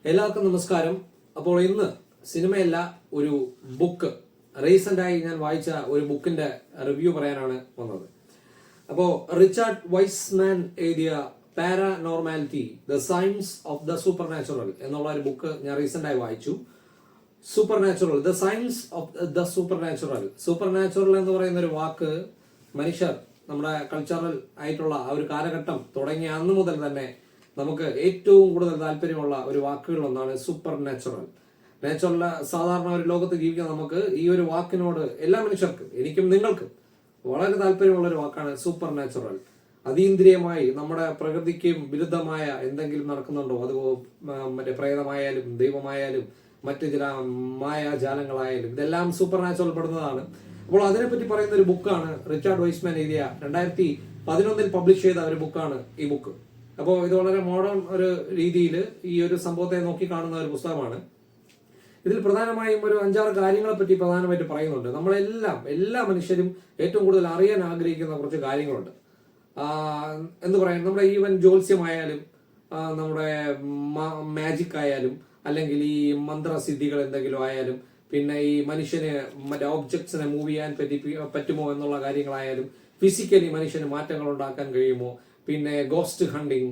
എല്ലാവർക്കും നമസ്കാരം. അപ്പോൾ ഇന്ന് സിനിമയല്ല, ഒരു ബുക്ക്, റീസെന്റായി ഞാൻ വായിച്ച ഒരു ബുക്കിന്റെ റിവ്യൂ പറയാനാണ് വന്നത്. അപ്പോൾ റിച്ചാർഡ് വൈസ്മാൻ എഴുതിയ paranormality, the science of the supernatural എന്നുള്ള ഒരു ബുക്ക് ഞാൻ റീസെന്റായി വായിച്ചു. Supernatural, the science of the supernatural. Supernatural എന്ന് പറയുന്ന ഒരു വാക്ക് മനുഷ്യർ നമ്മുടെ കൾച്ചറൽ ആയിട്ടുള്ള ആ ഒരു കാലഘട്ടം തുടങ്ങിയ അന്ന് മുതൽ തന്നെ നമുക്ക് ഏറ്റവും കൂടുതൽ താല്പര്യമുള്ള ഒരു വാക്കുകളൊന്നാണ് സൂപ്പർ നാച്ചുറൽ. നാച്ചുറൽ സാധാരണ ഒരു ലോകത്ത് ജീവിക്കുന്ന നമുക്ക് ഈ ഒരു വാക്കിനോട് എല്ലാ മനുഷ്യർക്കും, എനിക്കും നിങ്ങൾക്കും വളരെ താല്പര്യമുള്ള ഒരു വാക്കാണ് സൂപ്പർ നാച്ചുറൽ. അതീന്ദ്രിയമായി നമ്മുടെ പ്രകൃതിക്കും വിരുദ്ധമായ എന്തെങ്കിലും നടക്കുന്നുണ്ടോ, അത് മറ്റേ പ്രേതമായാലും ദൈവമായാലും മറ്റു ചില മായാജാലങ്ങളായാലും ഇതെല്ലാം സൂപ്പർ നാച്ചുറൽ പെടുന്നതാണ്. അപ്പോൾ അതിനെപ്പറ്റി പറയുന്ന ഒരു ബുക്കാണ് റിച്ചാർഡ് വൈസ്മാൻ എഴുതിയ 2011 പബ്ലിഷ് ചെയ്ത ഒരു ബുക്കാണ് ഈ ബുക്ക്. അപ്പോൾ ഇത് വളരെ മോഡേൺ ഒരു രീതിയിൽ ഈ ഒരു സംഭവത്തെ നോക്കി കാണുന്ന ഒരു പുസ്തകമാണ്. ഇതിൽ പ്രധാനമായും ഒരു 5-6 കാര്യങ്ങളെ പറ്റി പ്രധാനമായിട്ട് പറയുന്നുണ്ട്. എല്ലാ മനുഷ്യരും ഏറ്റവും കൂടുതൽ അറിയാൻ ആഗ്രഹിക്കുന്ന കുറച്ച് കാര്യങ്ങളുണ്ട്. എന്ന് പറയാൻ നമ്മുടെ ഈവൻ ജ്യോത്സ്യമായാലും നമ്മുടെ മാജിക് ആയാലും അല്ലെങ്കിൽ ഈ മന്ത്രസിദ്ധികൾ എന്തെങ്കിലും ആയാലും, പിന്നെ ഈ മനുഷ്യന് മറ്റേ ഓബ്ജക്ട്സിനെ മൂവ് ചെയ്യാൻ പറ്റുമോ എന്നുള്ള കാര്യങ്ങളായാലും, ഫിസിക്കലി മനുഷ്യന് മാറ്റങ്ങൾ ഉണ്ടാക്കാൻ കഴിയുമോ, പിന്നെ ഗോസ്റ്റ് ഹണ്ടിങ്,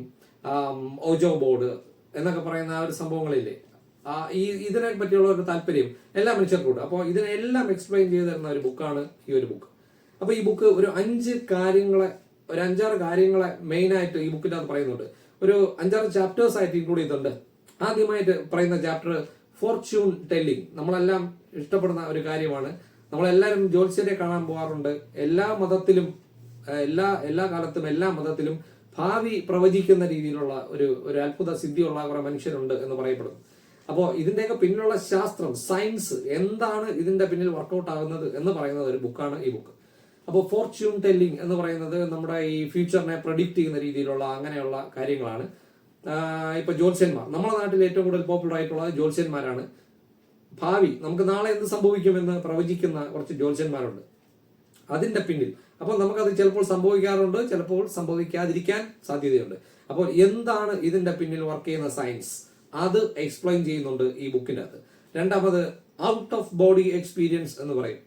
ഓജോ ബോർഡ് എന്നൊക്കെ പറയുന്ന ആ ഒരു സംഭവങ്ങളില്ലേ, ഇതിനെ പറ്റിയുള്ള ഒരു താല്പര്യം എല്ലാ മനുഷ്യർക്കും ഉണ്ട്. അപ്പോൾ ഇതിനെല്ലാം എക്സ്പ്ലെയിൻ ചെയ്ത് തരുന്ന ഒരു ബുക്കാണ് ഈ ഒരു ബുക്ക്. അപ്പോൾ ഈ ബുക്ക് ഒരു 5-6 കാര്യങ്ങളെ മെയിൻ ആയിട്ട് ഈ ബുക്കിന്റെ അകത്ത് പറയുന്നുണ്ട്. ഒരു 5-6 ചാപ്റ്റേഴ്സ് ആയിട്ട് ഇൻക്ലൂഡ് ചെയ്തിട്ടുണ്ട്. ആദ്യമായിട്ട് പറയുന്ന ചാപ്റ്റർ ഫോർച്യൂൺ ടെല്ലിംഗ്. നമ്മളെല്ലാം ഇഷ്ടപ്പെടുന്ന ഒരു കാര്യമാണ്. നമ്മളെല്ലാവരും ജ്യോത്സ്യരെ കാണാൻ പോകാറുണ്ട്. എല്ലാ മതത്തിലും എല്ലാ കാലത്തും എല്ലാ മതത്തിലും ഭാവി പ്രവചിക്കുന്ന രീതിയിലുള്ള ഒരു അത്ഭുത സിദ്ധിയുള്ള കുറെ മനുഷ്യരുണ്ട് എന്ന് പറയപ്പെടുന്നു. അപ്പോൾ ഇതിന്റെയൊക്കെ പിന്നിലുള്ള ശാസ്ത്രം, സയൻസ് എന്താണ് ഇതിന്റെ പിന്നിൽ വർക്കൗട്ട് ആകുന്നത് എന്ന് പറയുന്നത് ഒരു ബുക്കാണ് ഈ ബുക്ക്. അപ്പോൾ ഫോർച്യൂൺ ടെല്ലിംഗ് എന്ന് പറയുന്നത് നമ്മുടെ ഈ ഫ്യൂച്ചറിനെ പ്രഡിക്റ്റ് ചെയ്യുന്ന രീതിയിലുള്ള അങ്ങനെയുള്ള കാര്യങ്ങളാണ്. ഇപ്പൊ ജ്യോത്സ്യന്മാർ, നമ്മുടെ നാട്ടിൽ ഏറ്റവും കൂടുതൽ പോപ്പുലർ ആയിട്ടുള്ളത് ജ്യോത്സ്യന്മാരാണ്. ഭാവി നമുക്ക് നാളെ എന്ത് സംഭവിക്കുമെന്ന് പ്രവചിക്കുന്ന കുറച്ച് ജ്യോത്സ്യന്മാരുണ്ട് അതിന്റെ പിന്നിൽ. അപ്പോൾ നമുക്കത് ചിലപ്പോൾ സംഭവിക്കാറുണ്ട്, ചിലപ്പോൾ സംഭവിക്കാതിരിക്കാൻ സാധ്യതയുണ്ട്. അപ്പോൾ എന്താണ് ഇതിന്റെ പിന്നിൽ വർക്ക് ചെയ്യുന്ന സയൻസ്, അത് എക്സ്പ്ലെയിൻ ചെയ്യുന്നുണ്ട് ഈ ബുക്കിന്റെ അകത്ത്. രണ്ടാമത് ഔട്ട് ഓഫ് ബോഡി എക്സ്പീരിയൻസ് എന്ന് പറയും.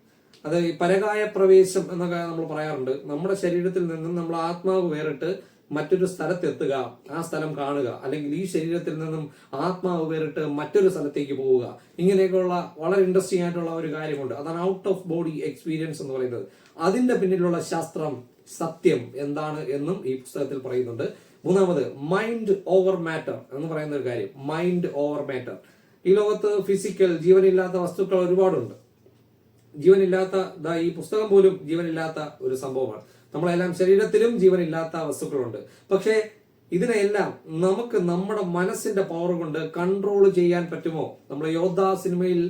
അത് പരകായ പ്രവേശം എന്നൊക്കെ നമ്മൾ പറയാറുണ്ട്. നമ്മുടെ ശരീരത്തിൽ നിന്നും നമ്മൾ ആത്മാവ് വേറിട്ട് മറ്റൊരു സ്ഥലത്തെത്തുക, ആ സ്ഥലം കാണുക, അല്ലെങ്കിൽ ഈ ശരീരത്തിൽ നിന്നും ആത്മാവ് വേറിട്ട് മറ്റൊരു സ്ഥലത്തേക്ക് പോവുക, ഇങ്ങനെയൊക്കെയുള്ള വളരെ ഇൻട്രസ്റ്റിംഗ് ആയിട്ടുള്ള ഒരു കാര്യമുണ്ട്. അതാണ് ഔട്ട് ഓഫ് ബോഡി എക്സ്പീരിയൻസ് എന്ന് പറയുന്നത്. അതിന്റെ പിന്നിലുള്ള ശാസ്ത്രം, സത്യം എന്താണ് എന്നും ഈ പുസ്തകത്തിൽ പറയുന്നുണ്ട്. മൂന്നാമത് മൈൻഡ് ഓവർ മാറ്റർ എന്ന് പറയുന്ന ഒരു കാര്യം. Mind over matter. ഈ ലോകത്ത് ഫിസിക്കൽ ജീവനില്ലാത്ത വസ്തുക്കൾ ഒരുപാടുണ്ട്. ജീവനില്ലാത്ത ഈ പുസ്തകം പോലും ജീവനില്ലാത്ത ഒരു സംഭവമാണ്. നമ്മളെല്ലാം ശരീരത്തിലും ജീവനില്ലാത്ത വസ്തുക്കളുണ്ട്. പക്ഷേ ഇതിനെല്ലാം നമുക്ക് നമ്മുടെ മനസ്സിന്റെ പവർ കൊണ്ട് കൺട്രോൾ ചെയ്യാൻ പറ്റുമോ? നമ്മുടെ യോദ്ധ സിനിമയിൽ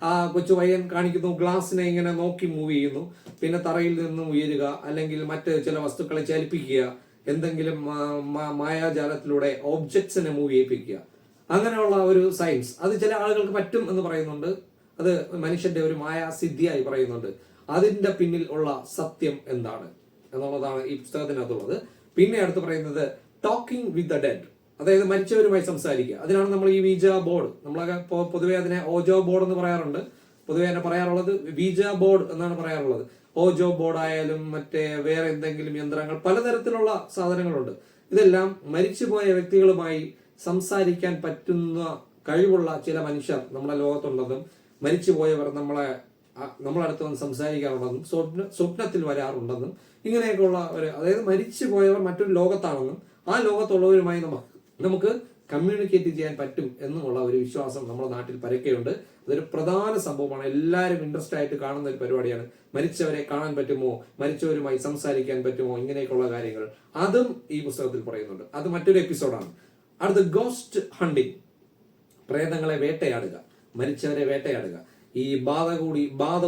ആ കൊച്ചു പയ്യൻ കാണിക്കുന്നു, ഗ്ലാസിനെ ഇങ്ങനെ നോക്കി മൂവ് ചെയ്യുന്നു, പിന്നെ തറയിൽ നിന്നും ഉയരുക, അല്ലെങ്കിൽ മറ്റ് ചില വസ്തുക്കളെ ചലിപ്പിക്കുക, എന്തെങ്കിലും മായാജാലത്തിലൂടെ ഓബ്ജക്ട്സിനെ മൂവ് ചെയ്യിപ്പിക്കുക. അങ്ങനെയുള്ള ഒരു സയൻസ് അത് ചില ആളുകൾക്ക് പറ്റും എന്ന് പറയുന്നുണ്ട്. അത് മനുഷ്യന്റെ ഒരു മായാസിദ്ധിയായി പറയുന്നുണ്ട്. അതിന്റെ പിന്നിൽ ഉള്ള സത്യം എന്താണ് എന്നുള്ളതാണ് ഈ പുസ്തകത്തിനകത്തുള്ളത്. പിന്നെ അടുത്ത് പറയുന്നത് ടോക്കിംഗ് വിത്ത് ദ ഡെഡ്, അതായത് മരിച്ചവരുമായി സംസാരിക്കുക. അതിനാണ് നമ്മൾ ഈ വീജ ബോർഡ്, നമ്മളൊക്കെ പൊതുവെ അതിനെ ഓജോ ബോർഡ് എന്ന് പറയാറുണ്ട്. പൊതുവെ തന്നെ പറയാറുള്ളത് വീജ ബോർഡ് എന്നാണ് പറയാറുള്ളത്. ഓജോ ബോർഡ് ആയാലും മറ്റേ വേറെ എന്തെങ്കിലും യന്ത്രങ്ങൾ, പലതരത്തിലുള്ള സാധനങ്ങളുണ്ട്. ഇതെല്ലാം മരിച്ചുപോയ വ്യക്തികളുമായി സംസാരിക്കാൻ പറ്റുന്ന കഴിവുള്ള ചില മനുഷ്യർ നമ്മുടെ ലോകത്തുണ്ടെന്നും മരിച്ചുപോയവർ നമ്മളടുത്ത് വന്ന് സംസാരിക്കാറുണ്ടെന്നും സ്വപ്നത്തിൽ വരാറുണ്ടെന്നും ഇങ്ങനെയൊക്കെയുള്ള അതായത് മരിച്ചുപോയവർ മറ്റൊരു ലോകത്താണെന്നും ആ ലോകത്തുള്ളവരുമായി നമുക്ക് കമ്മ്യൂണിക്കേറ്റ് ചെയ്യാൻ പറ്റും എന്നുമുള്ള ഒരു വിശ്വാസം നമ്മുടെ നാട്ടിൽ പരക്കെയുണ്ട്. അതൊരു പ്രധാന സംഭവമാണ്. എല്ലാവരും ഇൻട്രസ്റ്റ് ആയിട്ട് കാണുന്ന ഒരു പരിപാടിയാണ്. മരിച്ചവരെ കാണാൻ പറ്റുമോ, മരിച്ചവരുമായി സംസാരിക്കാൻ പറ്റുമോ, ഇങ്ങനെയൊക്കെയുള്ള കാര്യങ്ങൾ അതും ഈ പുസ്തകത്തിൽ പറയുന്നുണ്ട്. അത് മറ്റൊരു എപ്പിസോഡാണ്. അടുത്ത ഗോസ്റ്റ് ഹണ്ടിങ്, പ്രേതങ്ങളെ വേട്ടയാടുക, മരിച്ചവരെ വേട്ടയാടുക, ഈ ബാധ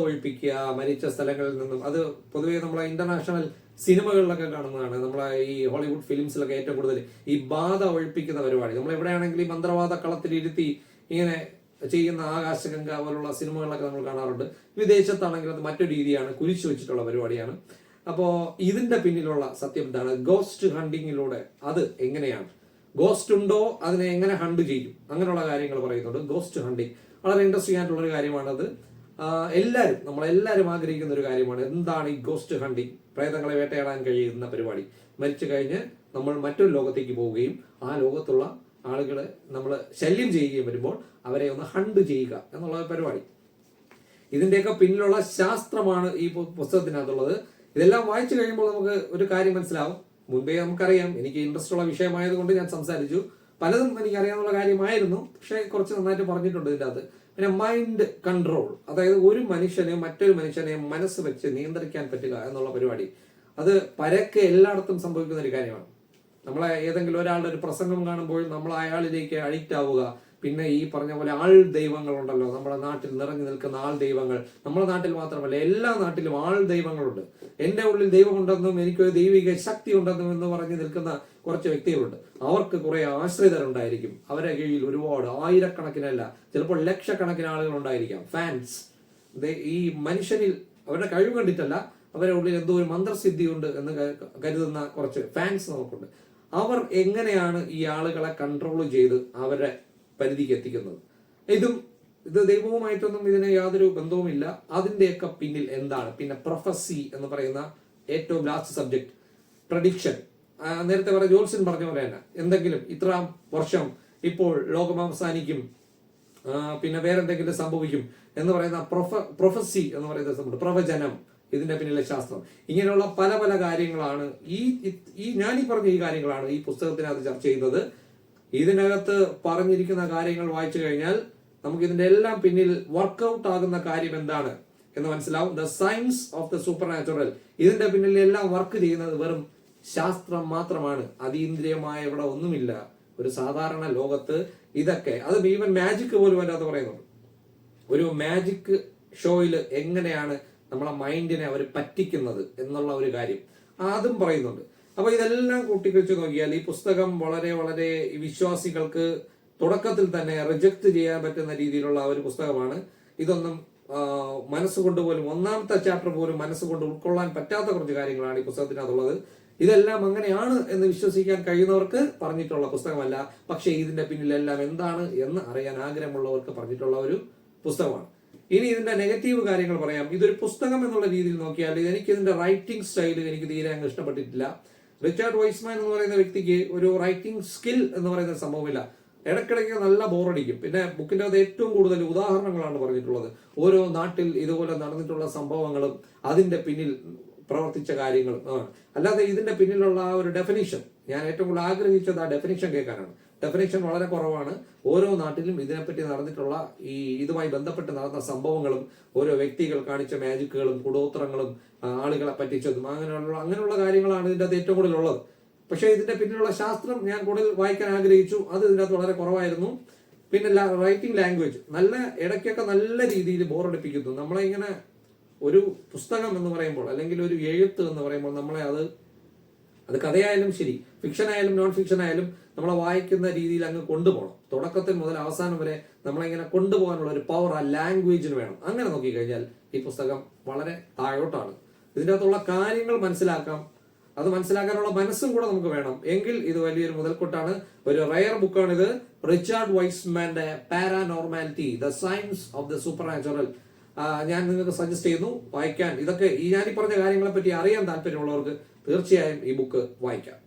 ഒഴിപ്പിക്കുക മരിച്ച സ്ഥലങ്ങളിൽ നിന്നും. അത് പൊതുവെ നമ്മളെ ഇന്റർനാഷണൽ സിനിമകളിലൊക്കെ കാണുന്നതാണ്. നമ്മളെ ഈ ഹോളിവുഡ് ഫിലിംസിലൊക്കെ ഏറ്റവും കൂടുതൽ ഈ ബാധ ഒഴിപ്പിക്കുന്ന പരിപാടി നമ്മൾ എവിടെയാണെങ്കിലും ഈ മന്ത്രവാദ കളത്തിലിരുത്തി ഇങ്ങനെ ചെയ്യുന്ന ആകാശഗംഗ പോലുള്ള സിനിമകളിലൊക്കെ നമ്മൾ കാണാറുണ്ട്. വിദേശത്താണെങ്കിൽ അത് മറ്റൊരു രീതിയാണ്, കുരിശു വെച്ചിട്ടുള്ള പരിപാടിയാണ്. അപ്പോൾ ഇതിന്റെ പിന്നിലുള്ള സത്യം എന്താണ്? ഗോസ്റ്റ് ഹണ്ടിങ്ങിലൂടെ അത് എങ്ങനെയാണ് ഗോസ്റ്റ് ഉണ്ടോ, അതിനെ എങ്ങനെ ഹണ്ട് ചെയ്യും, അങ്ങനെയുള്ള കാര്യങ്ങൾ പറയുന്നുണ്ട്. ഗോസ്റ്റ് ഹണ്ടിങ് വളരെ ഇൻട്രസ്റ്റിംഗ് ആയിട്ടുള്ള ഒരു കാര്യമാണത്. നമ്മളെല്ലാവരും ആഗ്രഹിക്കുന്ന ഒരു കാര്യമാണ്. എന്താണ് ഈ ഗോസ്റ്റ് ഹണ്ടിങ്? പ്രേതങ്ങളെ വേട്ടയാടാൻ കഴിയുന്ന പരിപാടി. മരിച്ചു കഴിഞ്ഞ് നമ്മൾ മറ്റൊരു ലോകത്തേക്ക് പോവുകയും ആ ലോകത്തുള്ള ആളുകളെ നമ്മൾ ശല്യം ചെയ്യുകയും വരുമ്പോൾ അവരെ ഒന്ന് ഹണ്ട് ചെയ്യുക എന്നുള്ള പരിപാടി. ഇതിന്റെയൊക്കെ പിന്നിലുള്ള ശാസ്ത്രമാണ് ഈ പുസ്തകത്തിനകത്തുള്ളത്. ഇതെല്ലാം വായിച്ചു കഴിയുമ്പോൾ നമുക്ക് ഒരു കാര്യം മനസ്സിലാവും. മുൻപേ നമുക്കറിയാം, എനിക്ക് ഇൻട്രസ്റ്റ് ഉള്ള വിഷയമായതുകൊണ്ട് ഞാൻ സംസാരിച്ചു. പലതും എനിക്ക് അറിയാവുന്ന കാര്യമായിരുന്നു, പക്ഷെ കുറച്ച് നന്നായിട്ട് പറഞ്ഞിട്ടുണ്ട് ഇതിൻ്റെ അകത്ത്. പിന്നെ മൈൻഡ് കൺട്രോൾ, അതായത് ഒരു മനുഷ്യനെ മറ്റൊരു മനുഷ്യനെ മനസ്സ് വെച്ച് നിയന്ത്രിക്കാൻ പറ്റുക എന്നുള്ള പരിപാടി, അത് പരക്കെ എല്ലായിടത്തും സംഭവിക്കുന്ന ഒരു കാര്യമാണ്. നമ്മളെ ഏതെങ്കിലും ഒരാളുടെ ഒരു പ്രസംഗം കാണുമ്പോൾ നമ്മൾ അയാളിലേക്ക് അഡിക്റ്റ് ആവുക. പിന്നെ ഈ പറഞ്ഞ പോലെ ആൾ ദൈവങ്ങളുണ്ടല്ലോ, നമ്മുടെ നാട്ടിൽ നിറഞ്ഞു നിൽക്കുന്ന ആൾ ദൈവങ്ങൾ. നമ്മുടെ നാട്ടിൽ മാത്രമല്ല, എല്ലാ നാട്ടിലും ആൾ ദൈവങ്ങളുണ്ട്. എൻ്റെ ഉള്ളിൽ ദൈവമുണ്ടെന്നും എനിക്കൊരു ദൈവിക ശക്തി ഉണ്ടെന്നും എന്ന് പറഞ്ഞ് നിൽക്കുന്ന കുറച്ച് വ്യക്തികളുണ്ട്. അവർക്ക് കുറെ ആശ്രിതരുണ്ടായിരിക്കും. അവരെ കീഴിൽ ഒരുപാട് ആയിരക്കണക്കിനല്ല, ചിലപ്പോൾ ലക്ഷക്കണക്കിന് ആളുകൾ ഉണ്ടായിരിക്കാം. ഫാൻസ്. ഈ മനുഷ്യനിൽ അവരുടെ കഴിവ് കണ്ടിട്ടല്ല, അവരുടെ ഉള്ളിൽ എന്തോ ഒരു മന്ത്രസിദ്ധി ഉണ്ട് എന്ന് കരുതുന്ന കുറച്ച് ഫാൻസ് നമുക്കുണ്ട്. അവർ എങ്ങനെയാണ് ഈ ആളുകളെ കൺട്രോൾ ചെയ്ത് അവരെ പരിധിക്ക് എത്തിക്കുന്നത്? ഇത് ദൈവവുമായിട്ടൊന്നും ഇതിന് യാതൊരു ബന്ധവുമില്ല. അതിന്റെയൊക്കെ പിന്നിൽ എന്താണ്? പിന്നെ പ്രൊഫസി എന്ന് പറയുന്ന ഏറ്റവും ലാസ്റ്റ് സബ്ജക്ട്, പ്രഡിക്ഷൻ. നേരത്തെ പറഞ്ഞ ജോത്സ്യൻ പറഞ്ഞ പോലെ തന്നെ എന്തെങ്കിലും ഇത്രാം വർഷം ഇപ്പോൾ ലോകം അവസാനിക്കും, പിന്നെ വേറെന്തെങ്കിലും സംഭവിക്കും എന്ന് പറയുന്ന പ്രൊഫസി എന്ന് പറയുന്ന സംഭവം, പ്രവചനം. ഇതിന്റെ പിന്നിലെ ശാസ്ത്രം. ഇങ്ങനെയുള്ള പല പല കാര്യങ്ങളാണ് ഞാനീ പറഞ്ഞ ഈ കാര്യങ്ങളാണ് ഈ പുസ്തകത്തിനകത്ത് ചർച്ച ചെയ്യുന്നത്. ഇതിനകത്ത് പറഞ്ഞിരിക്കുന്ന കാര്യങ്ങൾ വായിച്ചു കഴിഞ്ഞാൽ നമുക്ക് ഇതിന്റെ എല്ലാം പിന്നിൽ വർക്ക്ഔട്ട് ആകുന്ന കാര്യം എന്താണ് എന്ന് മനസ്സിലാവും. The science of the super natural. ഇതിന്റെ പിന്നിൽ എല്ലാം വർക്ക് ചെയ്യുന്നത് വെറും ശാസ്ത്രം മാത്രമാണ്. അതീന്ദ്രിയമായ ഇവിടെ ഒന്നുമില്ല. ഒരു സാധാരണ ലോകത്ത് ഇതൊക്കെ, അത് ഈവൻ മാജിക് പോലും അതിനകത്ത് പറയുന്നുണ്ട്. ഒരു മാജിക് ഷോയിൽ എങ്ങനെയാണ് നമ്മളെ മൈൻഡിനെ അവർ പറ്റിക്കുന്നത് എന്നുള്ള ഒരു കാര്യം അതും പറയുന്നുണ്ട്. അപ്പൊ ഇതെല്ലാം കൂട്ടിക്കുറിച്ച് നോക്കിയാൽ ഈ പുസ്തകം വളരെ വളരെ വിശ്വാസികൾക്ക് തുടക്കത്തിൽ തന്നെ റിജക്ട് ചെയ്യാൻ പറ്റുന്ന രീതിയിലുള്ള ഒരു പുസ്തകമാണ്. ഇതൊന്നും മനസ്സുകൊണ്ട് പോലും, ഒന്നാമത്തെ ചാപ്റ്റർ പോലും മനസ്സുകൊണ്ട് ഉൾക്കൊള്ളാൻ പറ്റാത്ത കുറച്ച് കാര്യങ്ങളാണ് ഈ പുസ്തകത്തിനകത്തുള്ളത്. ഇതെല്ലാം അങ്ങനെയാണ് എന്ന് വിശ്വസിക്കാൻ കഴിയുന്നവർക്ക് പറഞ്ഞിട്ടുള്ള പുസ്തകമല്ല, പക്ഷേ ഇതിന്റെ പിന്നിലെല്ലാം എന്താണ് എന്ന് അറിയാൻ ആഗ്രഹമുള്ളവർക്ക് പറഞ്ഞിട്ടുള്ള ഒരു പുസ്തകമാണ്. ഇനി ഇതിന്റെ നെഗറ്റീവ് കാര്യങ്ങൾ പറയാം. ഇതൊരു പുസ്തകം എന്നുള്ള രീതിയിൽ നോക്കിയാൽ എനിക്ക് ഇതിന്റെ റൈറ്റിംഗ് സ്റ്റൈൽ എനിക്ക് തീരെ അങ്ങ് ഇഷ്ടപ്പെട്ടിട്ടില്ല. റിച്ചാർഡ് വൈസ്മാൻ എന്ന് പറയുന്ന വ്യക്തിക്ക് ഒരു റൈറ്റിംഗ് സ്കിൽ എന്ന് പറയുന്ന സംഭവമില്ല. ഇടയ്ക്കിടയ്ക്ക് നല്ല ബോറടിക്കും. പിന്നെ ബുക്കിന്റെ അത് ഏറ്റവും കൂടുതൽ ഉദാഹരണങ്ങളാണ് പറഞ്ഞിട്ടുള്ളത്. ഓരോ നാട്ടിൽ ഇതുപോലെ നടന്നിട്ടുള്ള സംഭവങ്ങളും അതിന്റെ പിന്നിൽ പ്രവർത്തിച്ച കാര്യങ്ങളും അല്ലാതെ ഇതിന്റെ പിന്നിലുള്ള ആ ഒരു ഡെഫിനിഷൻ, ഞാൻ ഏറ്റവും കൂടുതൽ ആഗ്രഹിച്ചത് ആ ഡെഫിനിഷൻ കേൾക്കാനാണ്. ഡെഫിനിഷൻ വളരെ കുറവാണ്. ഓരോ നാട്ടിലും ഇതിനെപ്പറ്റി നടന്നിട്ടുള്ള ഇതുമായി ബന്ധപ്പെട്ട് നടന്ന സംഭവങ്ങളും ഓരോ വ്യക്തികൾ കാണിച്ച മാജിക്കുകളും കൂടോത്രങ്ങളും ആളുകളെ പറ്റിച്ചതും അങ്ങനെയുള്ള കാര്യങ്ങളാണ് ഇതിൻ്റെ അകത്ത് ഏറ്റവും കൂടുതൽ ഉള്ളത്. പക്ഷേ ഇതിന്റെ പിന്നിലുള്ള ശാസ്ത്രം ഞാൻ കൂടുതൽ വായിക്കാൻ ആഗ്രഹിച്ചു. അത് ഇതിൻ്റെ അകത്ത് വളരെ കുറവായിരുന്നു. പിന്നെ റൈറ്റിംഗ് ലാംഗ്വേജ് ഇടയ്ക്കൊക്കെ നല്ല രീതിയിൽ ബോറടിപ്പിക്കുന്നു. നമ്മളെ ഇങ്ങനെ ഒരു പുസ്തകം എന്ന് പറയുമ്പോൾ അല്ലെങ്കിൽ ഒരു എഴുത്ത് എന്ന് പറയുമ്പോൾ നമ്മളെ അത് കഥയായാലും ശരി, ഫിക്ഷൻ ആയാലും നോൺ ഫിക്ഷൻ ആയാലും നമ്മളെ വായിക്കുന്ന രീതിയിൽ അങ്ങ് കൊണ്ടുപോകണം. തുടക്കത്തിൽ മുതൽ അവസാനം വരെ നമ്മളിങ്ങനെ കൊണ്ടുപോകാനുള്ള ഒരു പവർ ആ ലാംഗ്വേജിന് വേണം. അങ്ങനെ നോക്കിക്കഴിഞ്ഞാൽ ഈ പുസ്തകം വളരെ താഴോട്ടാണ്. ഇതിൻ്റെ അകത്തുള്ള കാര്യങ്ങൾ മനസ്സിലാക്കാം, അത് മനസ്സിലാക്കാനുള്ള മനസ്സും കൂടെ നമുക്ക് വേണം. എങ്കിൽ ഇത് വലിയൊരു മുതൽക്കൂട്ടാണ്. ഒരു റയർ ബുക്കാണിത്. റിച്ചാർഡ് വൈസ്മാന്റെ paranormality, the science of the supernatural. ഞാൻ നിങ്ങൾക്ക് സജസ്റ്റ് ചെയ്യുന്നു വായിക്കാൻ. ഇതൊക്കെ ഞാനീ പറഞ്ഞ കാര്യങ്ങളെ പറ്റി അറിയാൻ താല്പര്യമുള്ളവർക്ക് തീർച്ചയായും ഈ ബുക്ക് വായിക്കാം.